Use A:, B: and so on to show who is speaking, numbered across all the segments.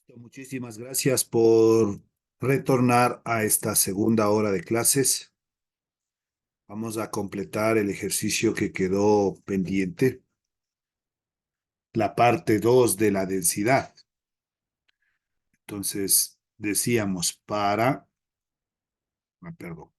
A: Muchísimas gracias por retornar a esta segunda hora de clases. Vamos a completar el ejercicio que quedó pendiente, la parte 2 de la densidad. Entonces, decíamos perdón,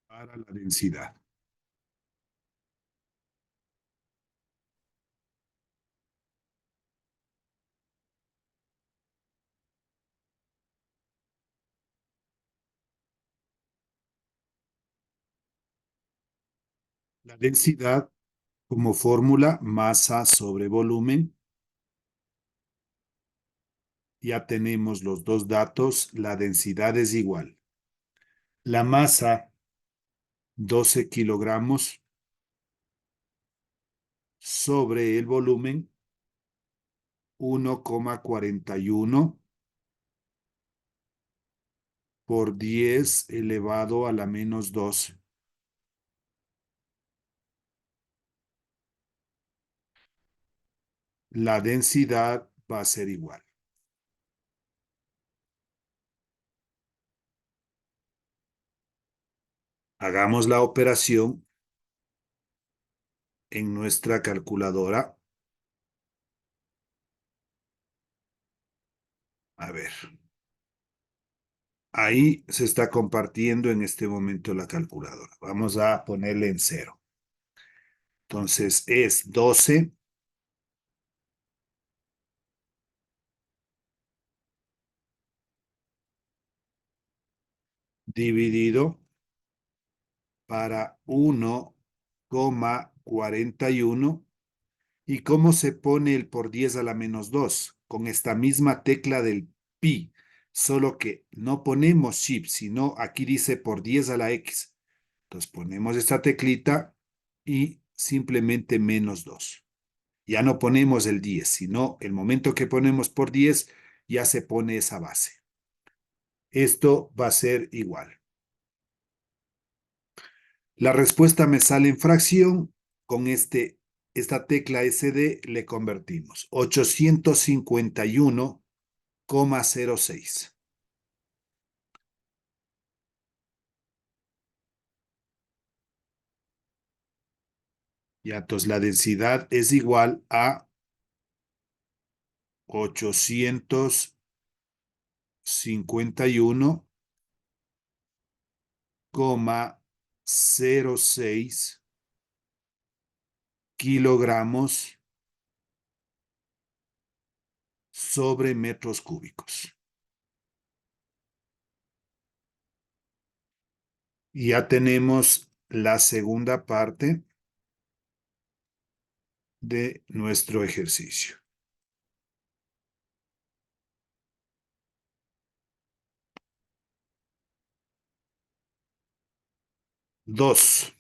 A: para la densidad. La densidad como fórmula, masa sobre volumen. Ya tenemos los dos datos, la densidad es igual. La masa, 12 kilogramos sobre el volumen, 1,41 por 10 elevado a la menos 2. La densidad va a ser igual. Hagamos la operación en nuestra calculadora. A ver, ahí se está compartiendo en este momento la calculadora. Vamos a ponerle en cero. Entonces es 12 dividido para 1,41. ¿Y cómo se pone el por 10 a la menos 2? Con esta misma tecla del pi, solo que no ponemos shift, sino aquí dice por 10 a la x. Entonces ponemos esta teclita y simplemente menos 2. Ya no ponemos el 10, sino el momento que ponemos por 10 ya se pone esa base. Esto va a ser igual. La respuesta me sale en fracción. Con esta tecla SD le convertimos 851,06. Ya, entonces la densidad es igual a 851,06 kilogramos sobre metros cúbicos. Y ya tenemos la segunda parte de nuestro ejercicio. 2.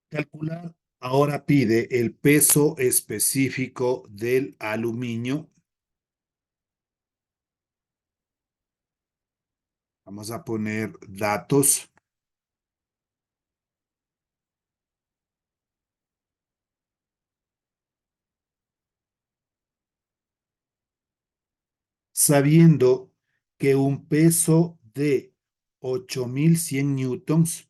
A: Calcular. Ahora pide el peso específico del aluminio. Vamos a poner datos. Sabiendo que un peso de 8.100 newtons,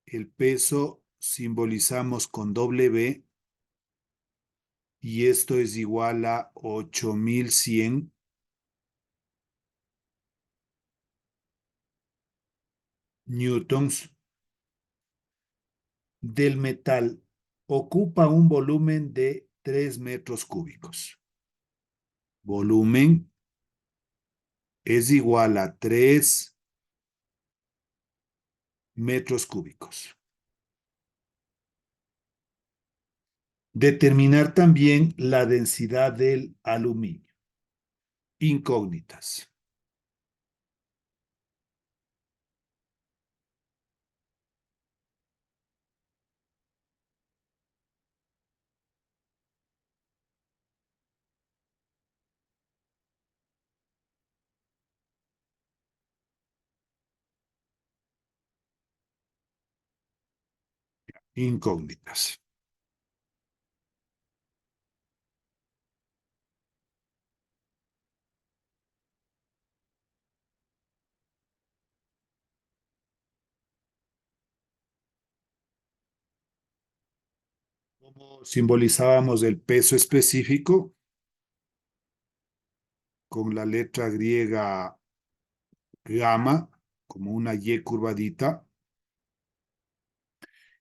A: el peso simbolizamos con W y esto es igual a 8.100 newtons del metal ocupa un volumen de 3 metros cúbicos. Volumen es igual a 3 metros cúbicos. Determinar también la densidad del aluminio. Incógnitas. incógnitas. ¿Cómo simbolizábamos el peso específico? Con la letra griega gamma, como una Y curvadita,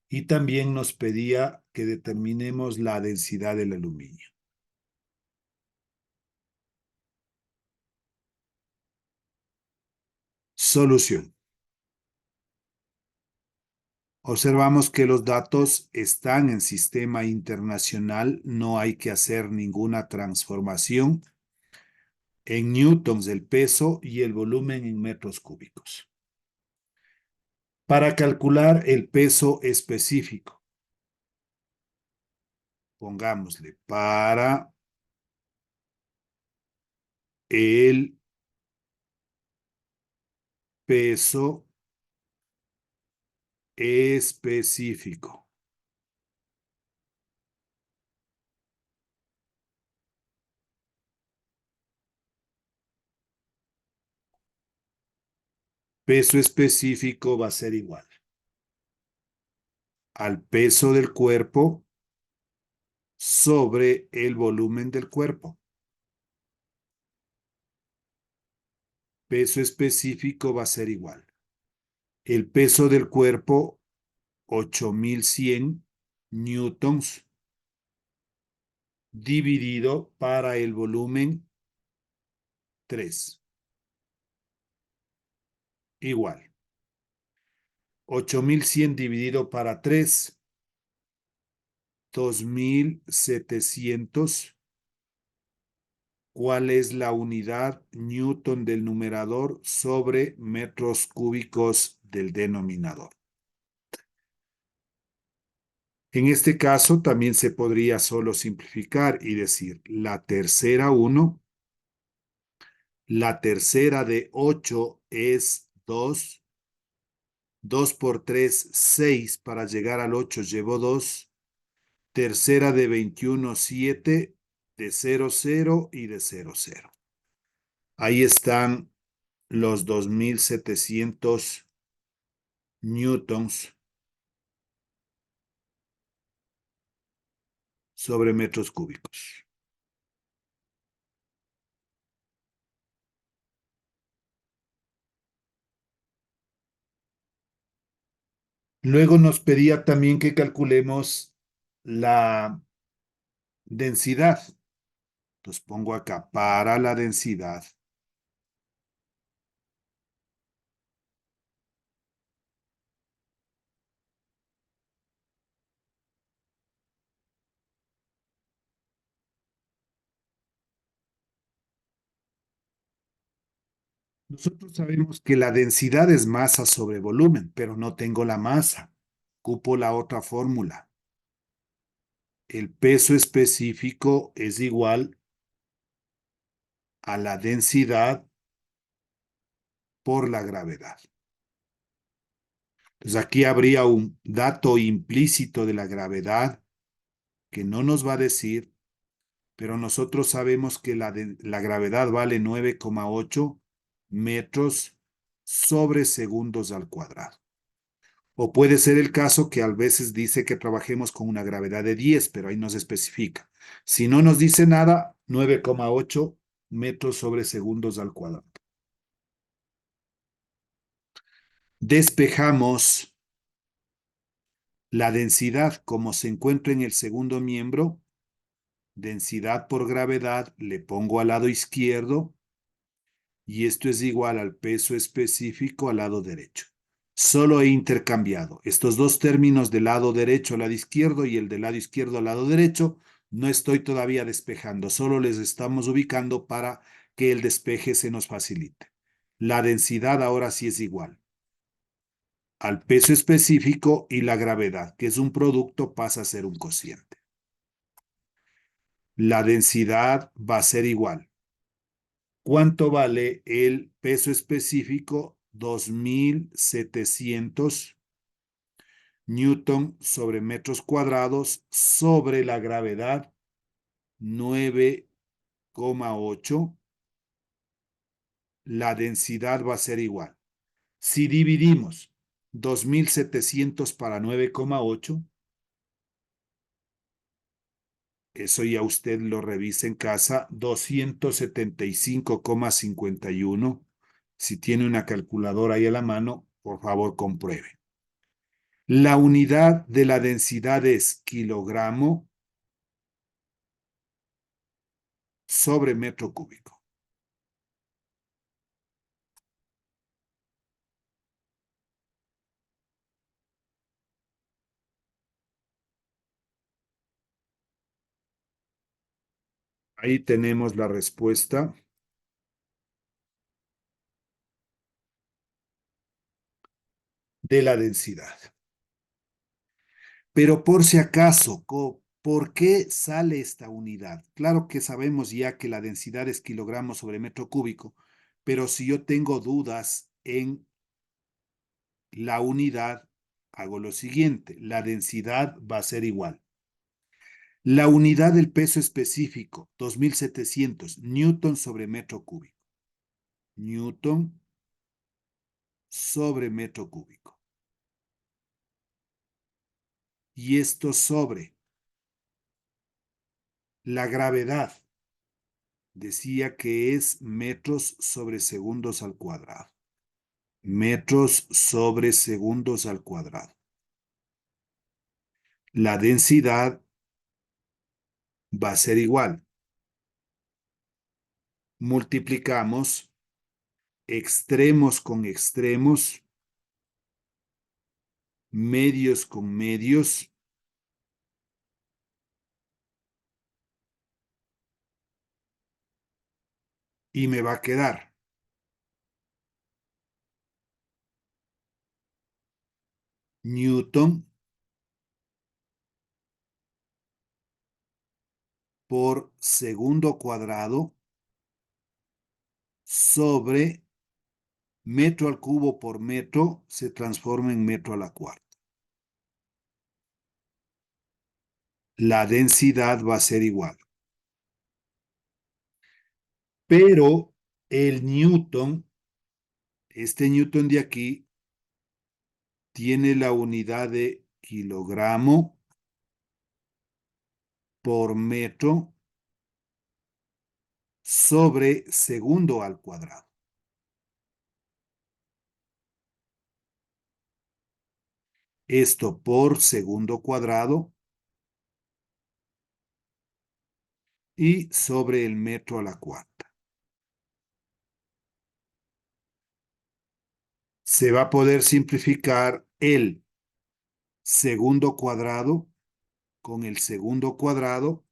A: y también nos pedía que determinemos la densidad del aluminio. Solución. Observamos que los datos están en sistema internacional, no hay que hacer ninguna transformación en newtons el peso y el volumen en metros cúbicos. Para calcular el peso específico, pongámosle para el peso específico. Peso específico va a ser igual al peso del cuerpo sobre el volumen del cuerpo. Peso específico va a ser igual. El peso del cuerpo, 8100 newtons, dividido para el volumen 3. Igual. 8100 dividido para 3, 2700. ¿Cuál es la unidad newton del numerador sobre metros cúbicos del denominador? En este caso también se podría solo simplificar y decir la tercera 1, la tercera de 8 es 2, 2 por 3, 6, para llegar al 8 llevo 2, tercera de 21, 7, de 0, 0 y de 0, 0. Ahí están los 2700 newtons sobre metros cúbicos. Luego nos pedía también que calculemos la densidad. Entonces pongo acá para la densidad. Nosotros sabemos que la densidad es masa sobre volumen, pero no tengo la masa. Ocupo la otra fórmula. El peso específico es igual a la densidad por la gravedad. Entonces aquí habría un dato implícito de la gravedad que no nos va a decir, pero nosotros sabemos que la gravedad vale 9,8 metros sobre segundos al cuadrado. O puede ser el caso que a veces dice que trabajemos con una gravedad de 10, pero ahí nos especifica. Si no nos dice nada, 9,8 metros sobre segundos al cuadrado. Despejamos la densidad como se encuentra en el segundo miembro. Densidad por gravedad, le pongo al lado izquierdo y esto es igual al peso específico al lado derecho. Solo he intercambiado estos dos términos del lado derecho al lado izquierdo y el del lado izquierdo al lado derecho. No estoy todavía despejando, solo les estamos ubicando para que el despeje se nos facilite. La densidad ahora sí es igual al peso específico y la gravedad, que es un producto, pasa a ser un cociente. La densidad va a ser igual. ¿Cuánto vale el peso específico? 2700 Newton sobre metros cuadrados sobre la gravedad 9,8. La densidad va a ser igual. Si dividimos 2.700 para 9,8, eso ya usted lo revisa en casa, 275,51. Si tiene una calculadora ahí a la mano, por favor compruebe. La unidad de la densidad es kilogramo sobre metro cúbico. Ahí tenemos la respuesta de la densidad. Pero por si acaso, ¿por qué sale esta unidad? Claro que sabemos ya que la densidad es kilogramos sobre metro cúbico, pero si yo tengo dudas en la unidad, hago lo siguiente, la densidad va a ser igual. La unidad del peso específico, 2.700 newton sobre metro cúbico. Newton sobre metro cúbico. Y esto sobre la gravedad. Decía que es metros sobre segundos al cuadrado. Metros sobre segundos al cuadrado. La densidad va a ser igual. Multiplicamos extremos con extremos, medios con medios, y me va a quedar Newton por segundo cuadrado sobre metro al cubo por metro se transforma en metro a la cuarta. La densidad va a ser igual. Pero el Newton, este Newton de aquí, tiene la unidad de kilogramo por metro sobre segundo al cuadrado. Esto por segundo cuadrado y sobre el metro a la cuarta. Se va a poder simplificar el segundo cuadrado con el segundo cuadrado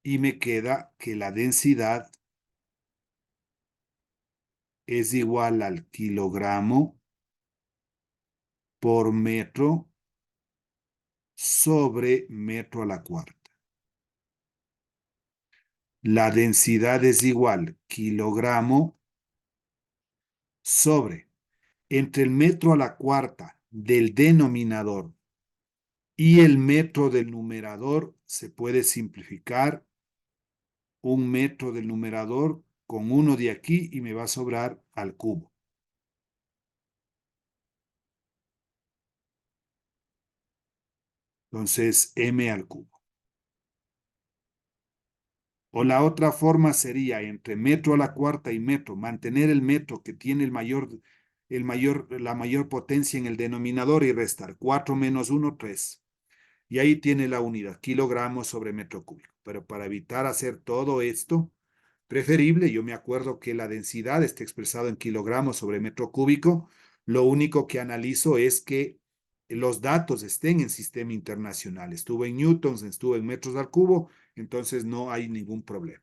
A: y me queda que la densidad es igual al kilogramo por metro sobre metro a la cuarta. La densidad es igual kilogramo sobre entre el metro a la cuarta del denominador y el metro del numerador se puede simplificar un metro del numerador con uno de aquí y me va a sobrar al cubo. Entonces, m al cubo. O la otra forma sería entre metro a la cuarta y metro, mantener el metro que tiene la mayor potencia en el denominador y restar 4 menos 1, 3. Y ahí tiene la unidad, kilogramos sobre metro cúbico. Pero para evitar hacer todo esto, preferible, yo me acuerdo que la densidad está expresada en kilogramos sobre metro cúbico. Lo único que analizo es que los datos estén en sistema internacional. Estuvo en newtons, estuvo en metros al cubo, entonces no hay ningún problema.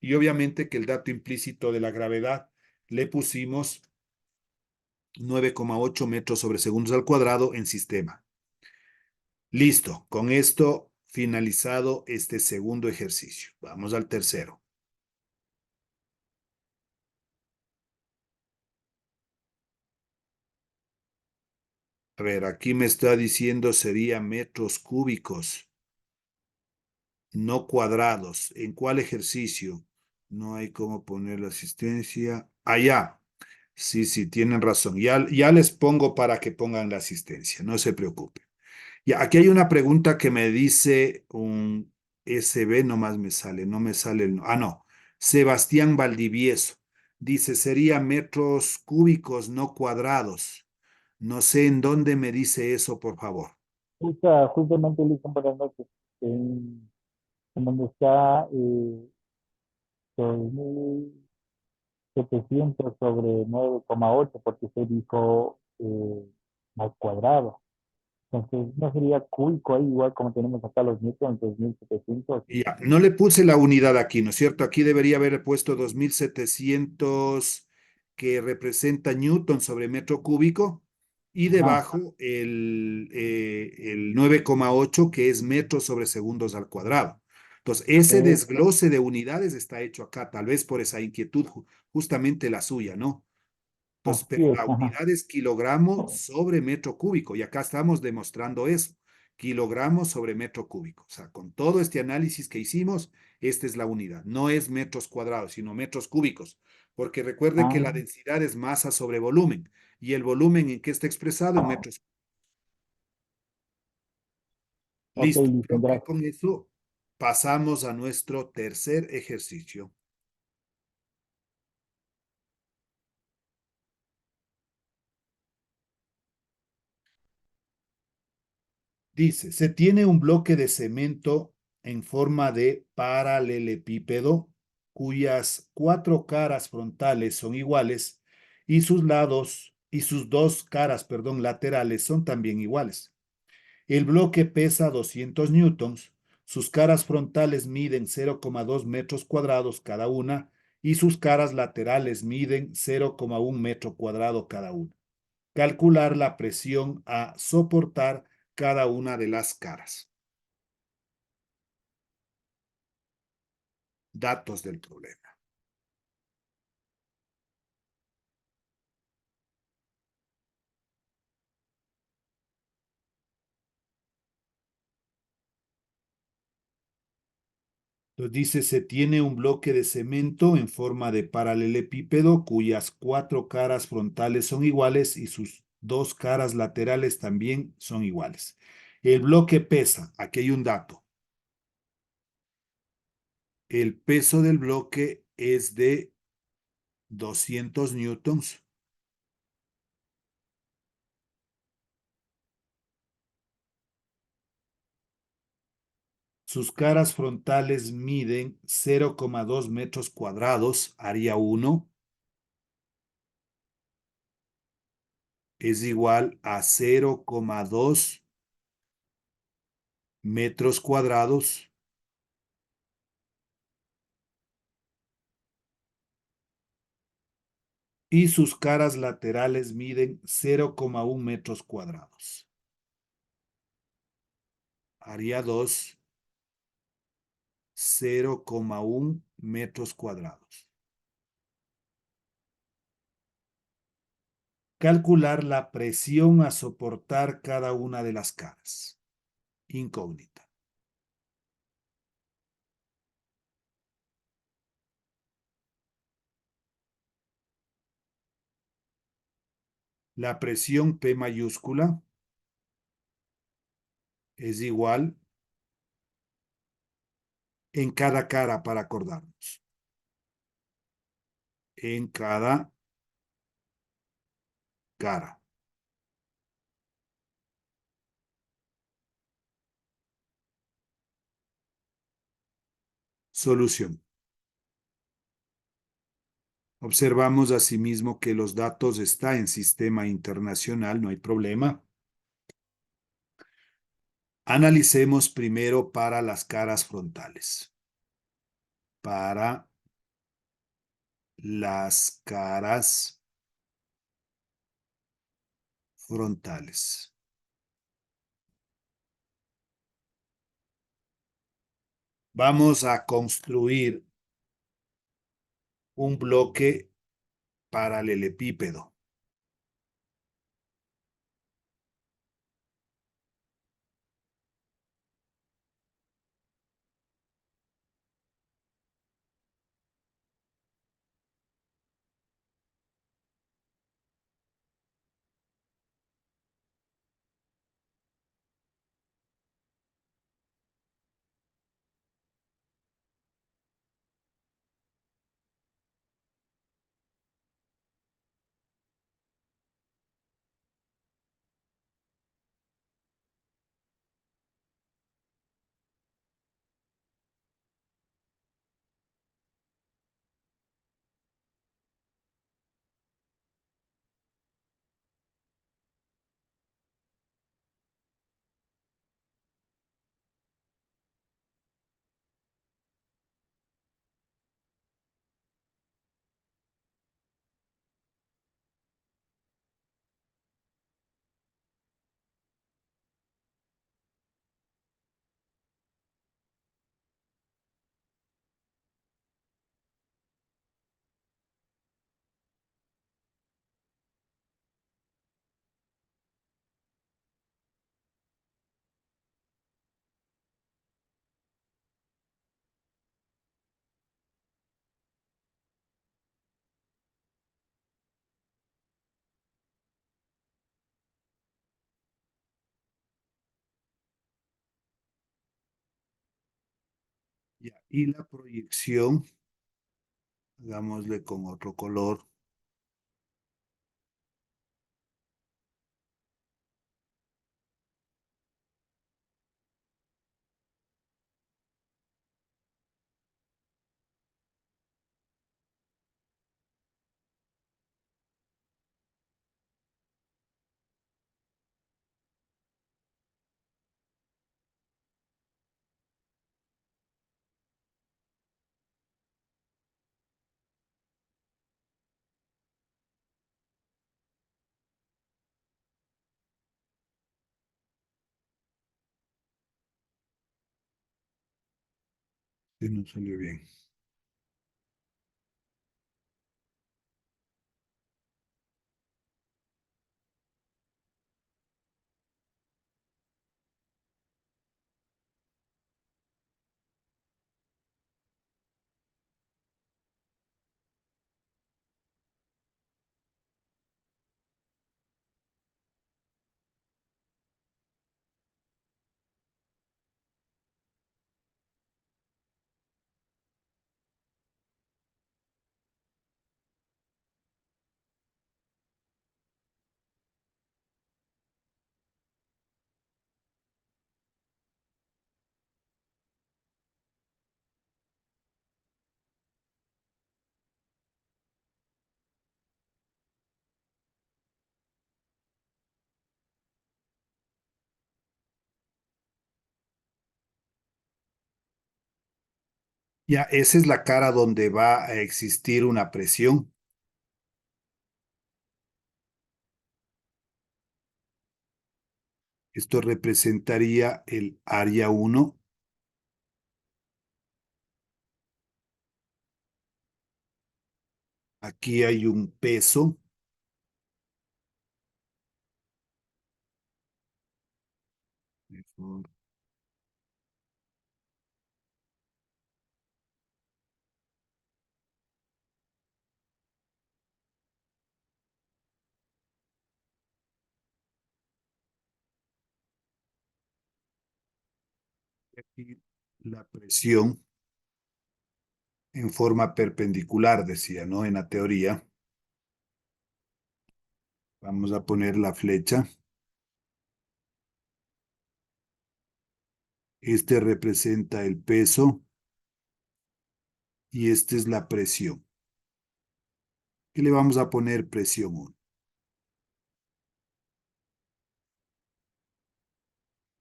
A: Y obviamente que el dato implícito de la gravedad le pusimos 9,8 metros sobre segundos al cuadrado en sistema. Listo, con esto finalizado este segundo ejercicio. Vamos al tercero. A ver, aquí me está diciendo sería metros cúbicos, no cuadrados. ¿En cuál ejercicio? No hay cómo poner la asistencia. Allá. Sí, sí, tienen razón. Ya les pongo para que pongan la asistencia, no se preocupen. Ya, aquí hay una pregunta que me dice un SB, nomás me sale, no me sale el... Ah, no. Sebastián Valdivieso. Dice, sería metros cúbicos, no cuadrados. No sé en dónde me dice eso, por favor.
B: Justamente le hice buenas noches. En donde está 2700 sobre 9,8 porque se dijo al cuadrado. Entonces, no sería cúbico ahí, igual como tenemos acá los newtons, 2700.
A: Ya, no le puse la unidad aquí, ¿no es cierto? Aquí debería haber puesto 2700 que representa newton sobre metro cúbico y
B: Ajá.
A: debajo el 9,8 que es metros sobre segundos al cuadrado. Entonces, ese
B: Eh,
A: desglose de unidades está hecho acá, tal vez por esa inquietud, justamente la suya, ¿no? Entonces,
B: Así
A: pero
B: es,
A: la
B: ajá.
A: unidad es kilogramo sobre metro cúbico y acá estamos demostrando eso, kilogramos sobre metro cúbico. O sea, con todo este análisis que hicimos, esta es la unidad. No es metros cuadrados, sino metros cúbicos, porque recuerde que la
B: Ah,
A: densidad es masa sobre volumen y el volumen en que está expresado en metros.
B: ok,
A: Listo.
B: listo,
A: Creo que
B: gracias.
A: con eso pasamos a nuestro tercer ejercicio. Dice, se tiene un bloque de cemento en forma de paralelepípedo cuyas cuatro caras frontales son iguales y sus lados y sus dos caras, perdón, laterales son también iguales. El bloque pesa 200 newtons, sus caras frontales miden 0,2 metros cuadrados cada una y sus caras laterales miden 0,1 metro cuadrado cada una. Calcular la presión a soportar cada una de las caras. Datos del problema. Entonces dice, se tiene un bloque de cemento en forma de paralelepípedo cuyas cuatro caras frontales son iguales y sus dos caras laterales también son iguales. El bloque pesa, aquí hay un dato, el peso del bloque es de 200 newtons. Sus caras frontales miden 0,2 metros cuadrados, área 1 es igual a 0,2 metros cuadrados y sus caras laterales miden 0,1 metros cuadrados. Área 2, 0,1 metros cuadrados. Calcular la presión a soportar cada una de las caras. Incógnita. La presión P mayúscula es igual en cada cara para acordarnos. En cada cara. Solución. Observamos asimismo que los datos están en sistema internacional, no hay problema. Analicemos primero para las caras frontales. Para las caras frontales. Vamos a construir un bloque paralelepípedo. Ya, y la proyección, hagámosle con otro color. Que no salió bien. Ya, esa es la cara donde va a existir una presión. Esto representaría el área 1. Aquí hay un peso. Aquí la presión en forma perpendicular, decía, ¿no? En la teoría. Vamos a poner la flecha. Este representa el peso y esta es la presión. Y le vamos a poner presión 1.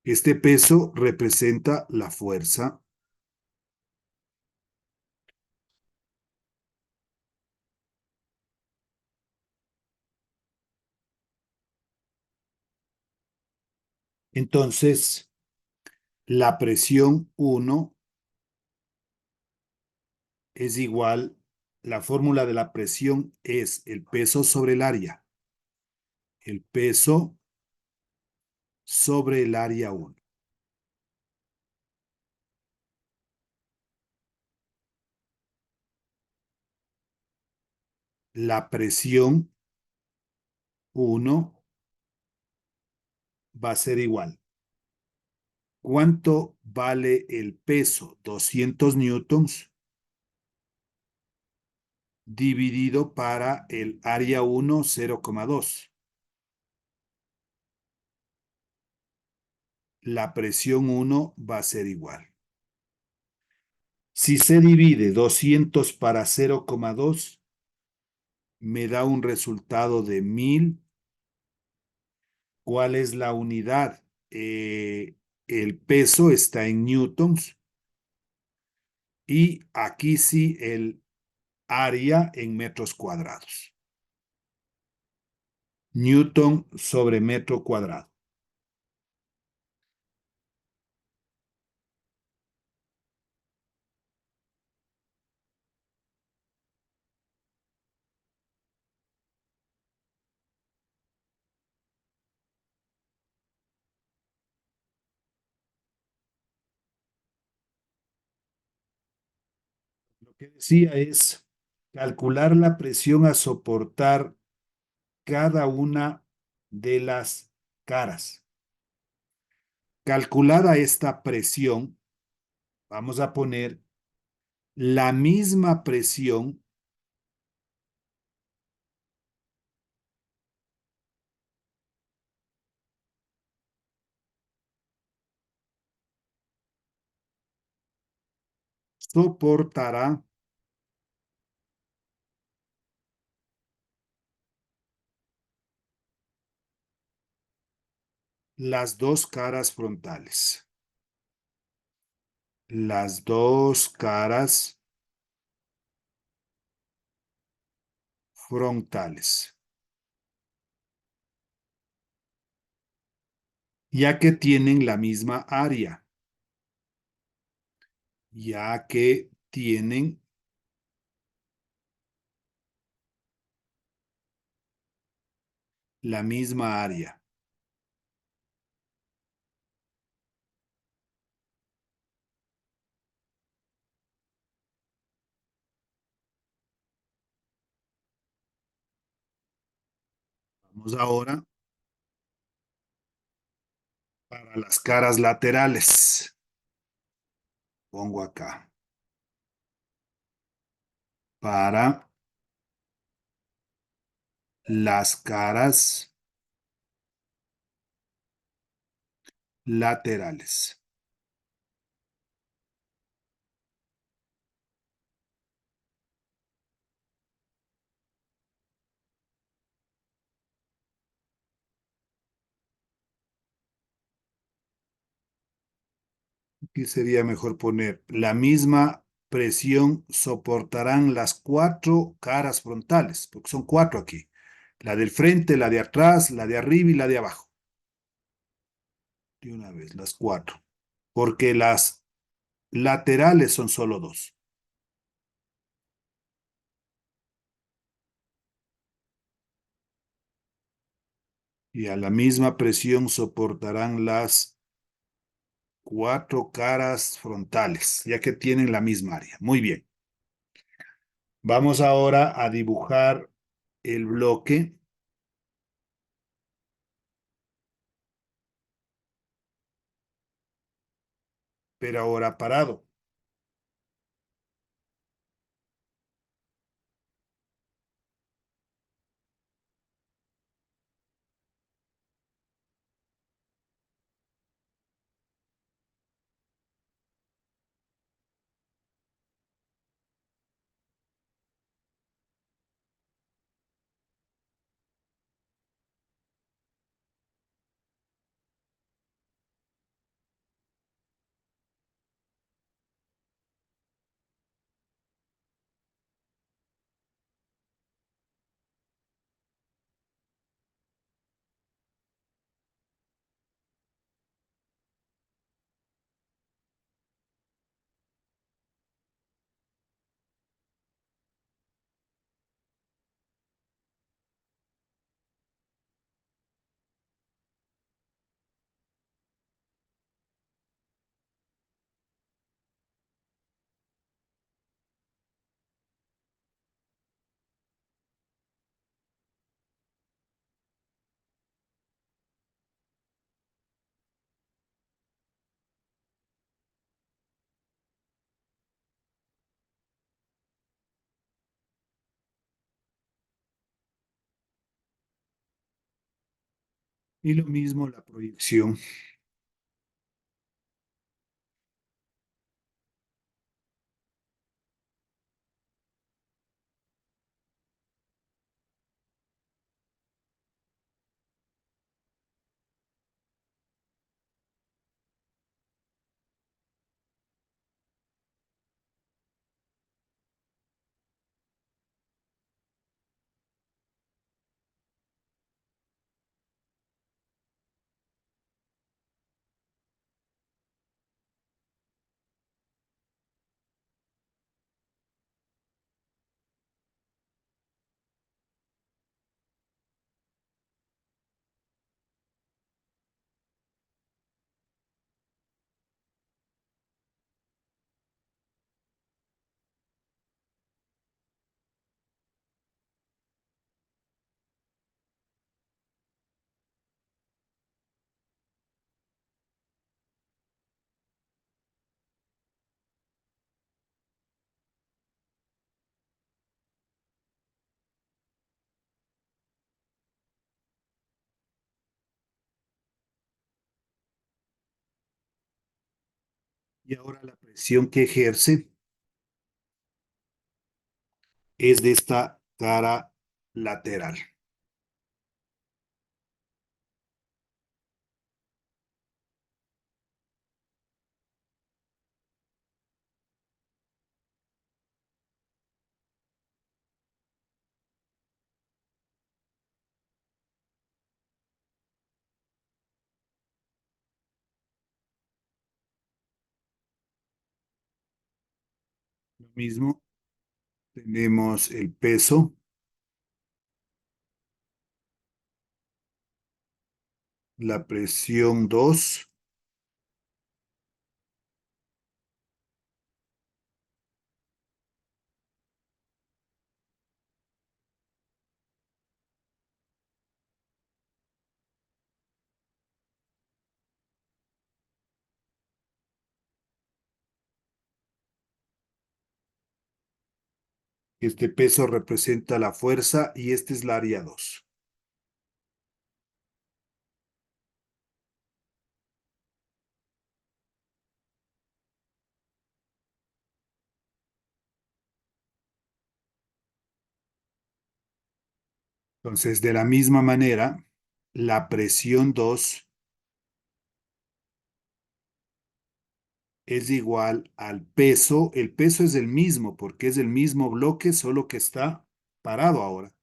A: Este peso representa la fuerza. Entonces, la presión 1 es igual, la fórmula de la presión es el peso sobre el área. El peso sobre el área 1. La presión 1 va a ser igual. ¿Cuánto vale el peso? 200 newtons dividido para el área 1, 0,2. La presión 1 va a ser igual. Si se divide 200 para 0,2, me da un resultado de 1000. ¿Cuál es la unidad? El peso está en newtons y aquí sí el área en metros cuadrados. Newton sobre metro cuadrado. Lo que decía es calcular la presión a soportar cada una de las caras. Calculada esta presión, vamos a poner la misma presión soportará las dos caras frontales. Las dos caras frontales, ya que tienen la misma área, ya que tienen la misma área. Vamos ahora para las caras laterales. Pongo acá. Para las caras laterales. Aquí sería mejor poner la misma presión soportarán las cuatro caras frontales, porque son cuatro aquí. La del frente, la de atrás, la de arriba y la de abajo. De una vez, las cuatro. Porque las laterales son solo dos. Y a la misma presión soportarán las cuatro caras frontales, ya que tienen la misma área. Muy bien. Vamos ahora a dibujar el bloque, pero ahora parado. Y lo mismo la proyección. Y ahora la presión que ejerce es de esta cara lateral. Lo mismo, tenemos el peso, la presión 2, este peso representa la fuerza y este es la área 2. Entonces, de la misma manera, la presión 2 es igual al peso. El peso es el mismo porque es el mismo bloque, solo que está parado ahora.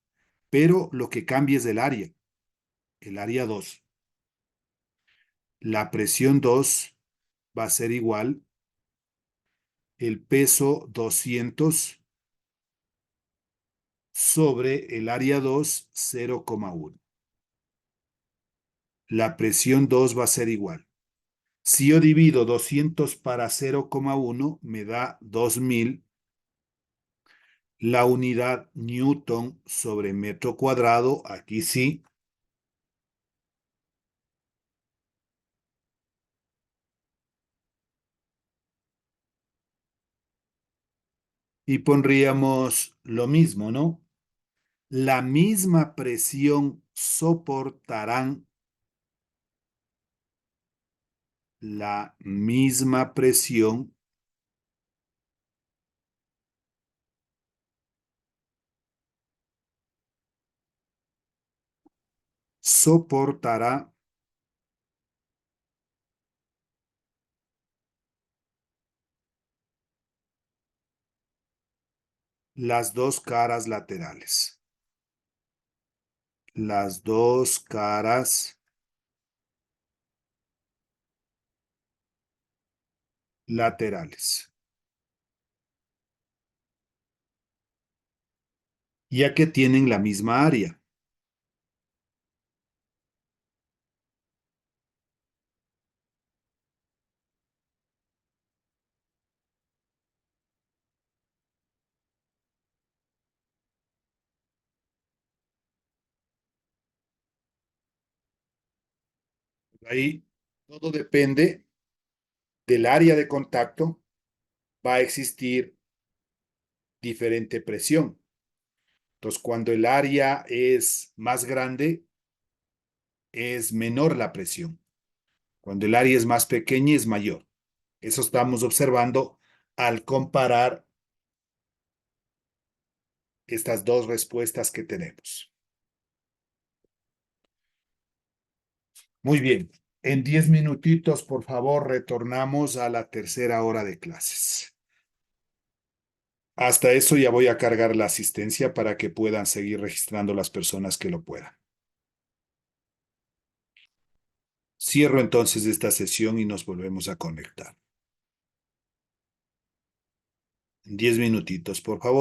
A: Pero lo que cambia es el área 2. La presión 2 va a ser igual el peso 200 sobre el área 2, 0,1. La presión 2 va a ser igual. Si yo divido 200 para 0,1, me da 2000. La unidad Newton sobre metro cuadrado, aquí sí. Y pondríamos lo mismo, ¿no? La misma presión soportarán, la misma presión soportará las dos caras laterales. Las dos caras laterales. Ya que tienen la misma área. Ahí todo depende del área de contacto. Va a existir diferente presión. Entonces, cuando el área es más grande, es menor la presión. Cuando el área es más pequeña, es mayor. Eso estamos observando al comparar estas dos respuestas que tenemos. Muy bien. En 10 minutitos, por favor, retornamos a la tercera hora de clases. Hasta eso ya voy a cargar la asistencia para que puedan seguir registrando las personas que lo puedan. Cierro entonces esta sesión y nos volvemos a conectar. En 10 minutitos, por favor.